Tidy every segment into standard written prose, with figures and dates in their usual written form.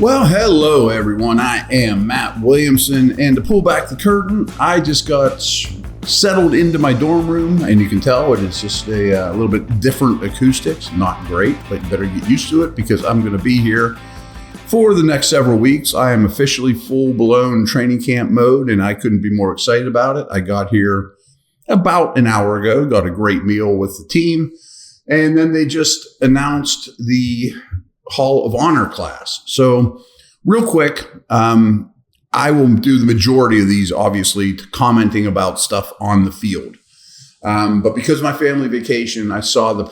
Well, hello everyone. I am Matt Williamson, and to pull back the curtain, I just got settled into my dorm room, and you can tell it's just a little bit different acoustics. Not great, but you better get used to it because I'm going to be here for the next several weeks. I am officially full-blown training camp mode, and I couldn't be more excited about it. I got here about an hour ago, got a great meal with the team, and then they just announced the Hall of Honor class. So real quick, I will do the majority of these, obviously, commenting about stuff on the field. But because of my family vacation, I saw the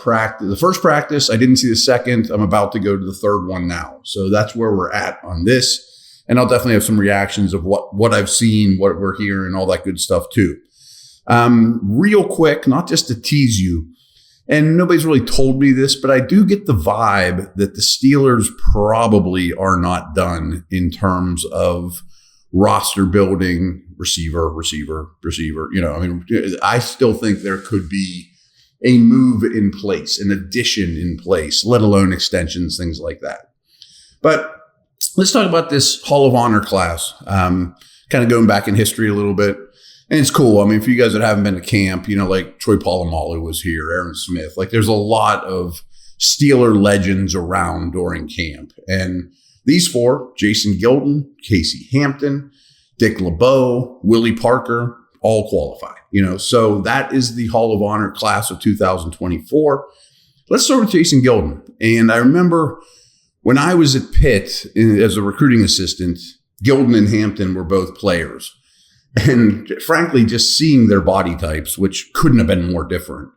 first practice. I didn't see the second. I'm about to go to the third one now. So that's where we're at on this. And I'll definitely have some reactions of what I've seen, what we're hearing, all that good stuff too. Real quick, not just to tease you, and nobody's really told me this, but I do get the vibe that the Steelers probably are not done in terms of roster building, receiver. I still think there could be a move in place, an addition in place, let alone extensions, things like that. But let's talk about this Hall of Honor class, kind of going back in history a little bit. And it's cool. I mean, for you guys that haven't been to camp, like Troy Polamalu was here, Aaron Smith. Like there's a lot of Steeler legends around during camp. And these four, Jason Gildon, Casey Hampton, Dick LeBeau, Willie Parker, all qualify. So that is the Hall of Honor class of 2024. Let's start with Jason Gildon. And I remember when I was at Pitt as a recruiting assistant, Gildon and Hampton were both players. And frankly, just seeing their body types, which couldn't have been more different,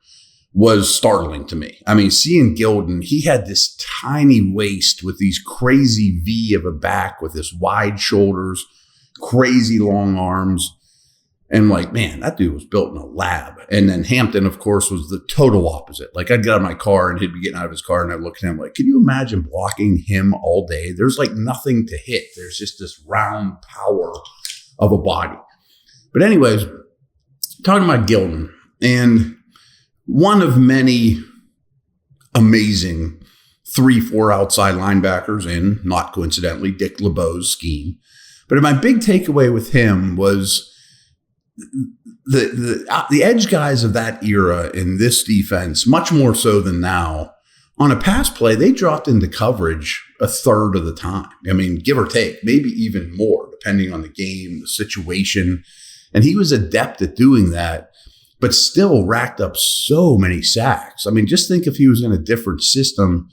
was startling to me. I mean, seeing Gildon, he had this tiny waist with these crazy V of a back with this wide shoulders, crazy long arms. And like, man, that dude was built in a lab. And then Hampton, of course, was the total opposite. Like I'd get out of my car and he'd be getting out of his car and I'd look at him like, can you imagine blocking him all day? There's like nothing to hit. There's just this round power of a body. But anyways, talking about Gildon, and one of many amazing 3-4 outside linebackers in, not coincidentally, Dick LeBeau's scheme. But my big takeaway with him was the edge guys of that era in this defense, much more so than now, on a pass play, they dropped into coverage a third of the time. I mean, give or take, maybe even more, depending on the game, the situation. And he was adept at doing that, but still racked up so many sacks. I mean, just think if he was in a different system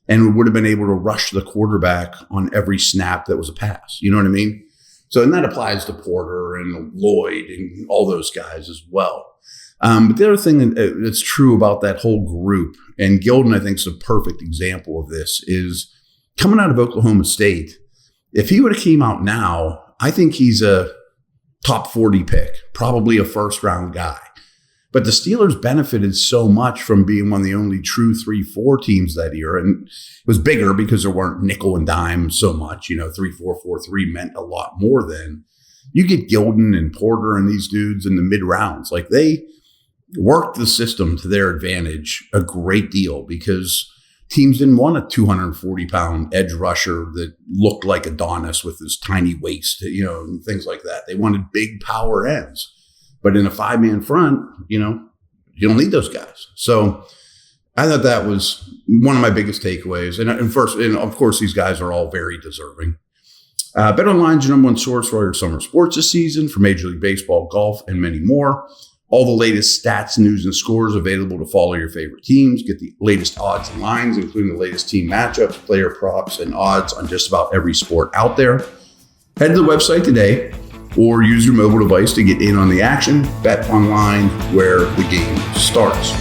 and would have been able to rush the quarterback on every snap that was a pass. You know what I mean? So, and that applies to Porter and Lloyd and all those guys as well. But the other thing that's true about that whole group, and Gildon, I think, is a perfect example of this, is coming out of Oklahoma State. If he would have came out now, I think he's a top 40 pick, probably a first round guy. But the Steelers benefited so much from being one of the only true 3-4 teams that year. And it was bigger because there weren't nickel and dime so much. 3-4-4-3 meant a lot more then. You get Gildon and Porter and these dudes in the mid rounds. Like they worked the system to their advantage a great deal because teams didn't want a 240-pound edge rusher that looked like Adonis with his tiny waist, and things like that. They wanted big power ends. But in a 5-man front, you don't need those guys. So I thought that was one of my biggest takeaways. And of course, these guys are all very deserving. BetOnline is your number one source for all your summer sports this season, for Major League Baseball, golf, and many more. All the latest stats, news, and scores available to follow your favorite teams. Get the latest odds and lines, including the latest team matchups, player props, and odds on just about every sport out there. Head to the website today or use your mobile device to get in on the action. Bet online, where the game starts.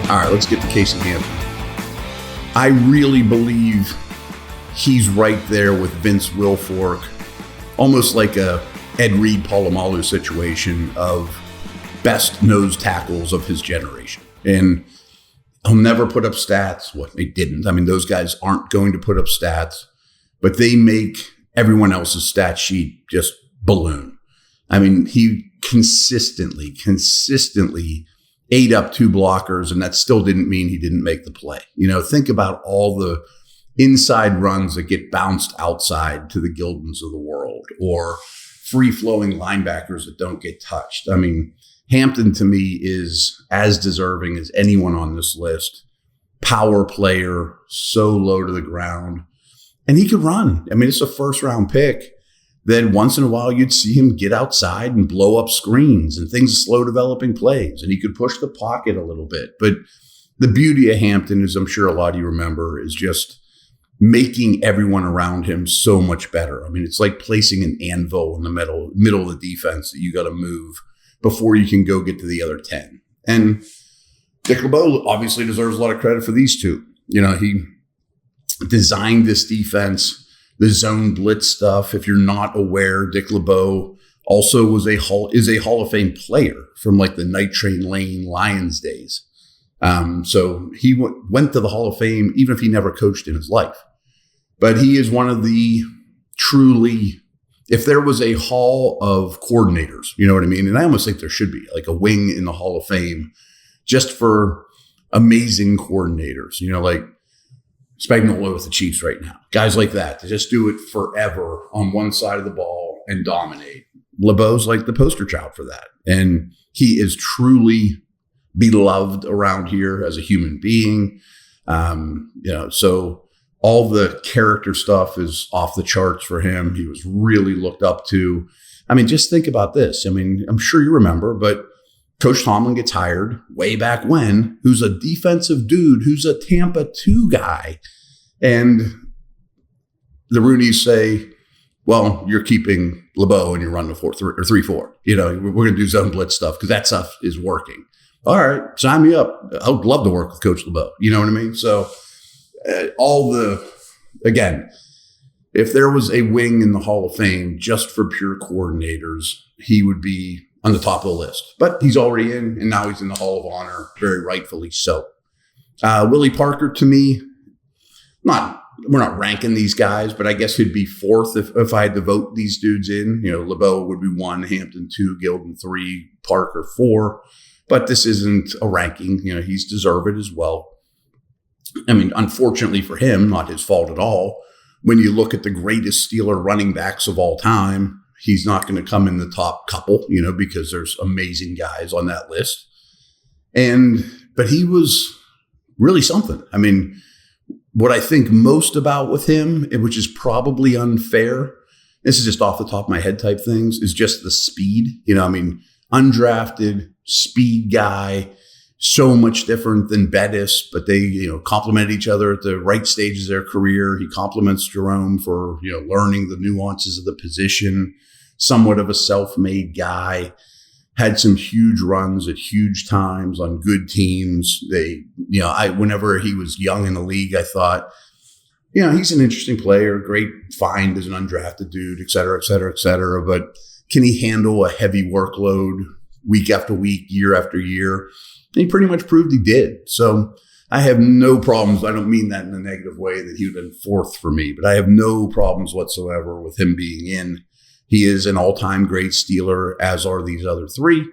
All right, let's get to Casey Hampton. I really believe he's right there with Vince Wilfork, almost like a Ed Reed Polamalu situation of best nose tackles of his generation. And He'll never put up stats. Well, they didn't. I mean, those guys aren't going to put up stats, but they make everyone else's stat sheet just balloon. I mean, he consistently ate up 2 blockers, and that still didn't mean he didn't make the play. Think about all the inside runs that get bounced outside to the Gildons of the world, or free-flowing linebackers that don't get touched. I mean, Hampton to me is as deserving as anyone on this list. Power player, so low to the ground. And he could run. I mean, it's a first-round pick. Then once in a while, you'd see him get outside and blow up screens and things, slow developing plays. And he could push the pocket a little bit. But the beauty of Hampton, as I'm sure a lot of you remember, is just making everyone around him so much better. I mean, it's like placing an anvil in the middle of the defense that you got to move before you can go get to the other 10. And Dick LeBeau obviously deserves a lot of credit for these two. He designed this defense, the zone blitz stuff. If you're not aware, Dick LeBeau also is a Hall of Fame player from like the Night Train Lane Lions days. So he went to the Hall of Fame even if he never coached in his life. But he is one of the truly, if there was a hall of coordinators, you know what I mean? And I almost think there should be like a wing in the Hall of Fame just for amazing coordinators, like Spagnuolo with the Chiefs right now. Guys like that, to just do it forever on one side of the ball and dominate. LeBeau's like the poster child for that. And he is truly beloved around here as a human being. So all the character stuff is off the charts for him. He was really looked up to. I mean, just think about this. I mean, I'm sure you remember, but Coach Tomlin gets hired way back when, who's a defensive dude, who's a Tampa 2 guy. And the Roonies say, well, you're keeping LeBeau and you're running a 3-4. We're going to do zone blitz stuff because that stuff is working. All right, sign me up. I would love to work with Coach LeBeau. You know what I mean? So again, if there was a wing in the Hall of Fame just for pure coordinators, he would be on the top of the list. But he's already in, and now he's in the Hall of Honor, very rightfully so. Willie Parker, to me, we're not ranking these guys, but I guess he'd be 4th if I had to vote these dudes in. LeBeau would be 1, Hampton 2, Gildon 3, Parker 4. But this isn't a ranking. He's deserved as well. I mean, unfortunately for him, not his fault at all. When you look at the greatest Steeler running backs of all time, he's not going to come in the top couple, because there's amazing guys on that list. But he was really something. I mean, what I think most about with him, which is probably unfair, this is just off the top of my head type things, is just the speed. Undrafted speed guy, so much different than Bettis, but they, complement each other at the right stages of their career. He compliments Jerome for, learning the nuances of the position, somewhat of a self-made guy, had some huge runs at huge times on good teams. Whenever he was young in the league, I thought, he's an interesting player, great find as an undrafted dude, et cetera, et cetera, et cetera. But can he handle a heavy workload week after week, year after year? And he pretty much proved he did. So I have no problems. I don't mean that in a negative way that he would have been 4th for me, but I have no problems whatsoever with him being in. He is an all-time great Steeler, as are these other 3.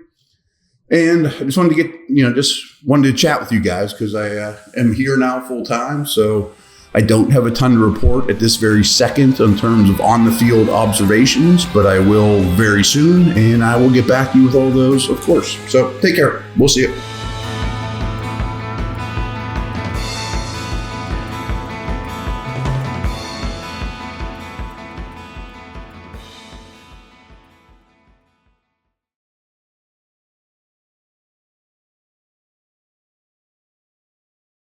And I just wanted to wanted to chat with you guys because I am here now full time. So I don't have a ton to report at this very second in terms of on-the-field observations, but I will very soon, and I will get back to you with all those, of course. So take care. We'll see you.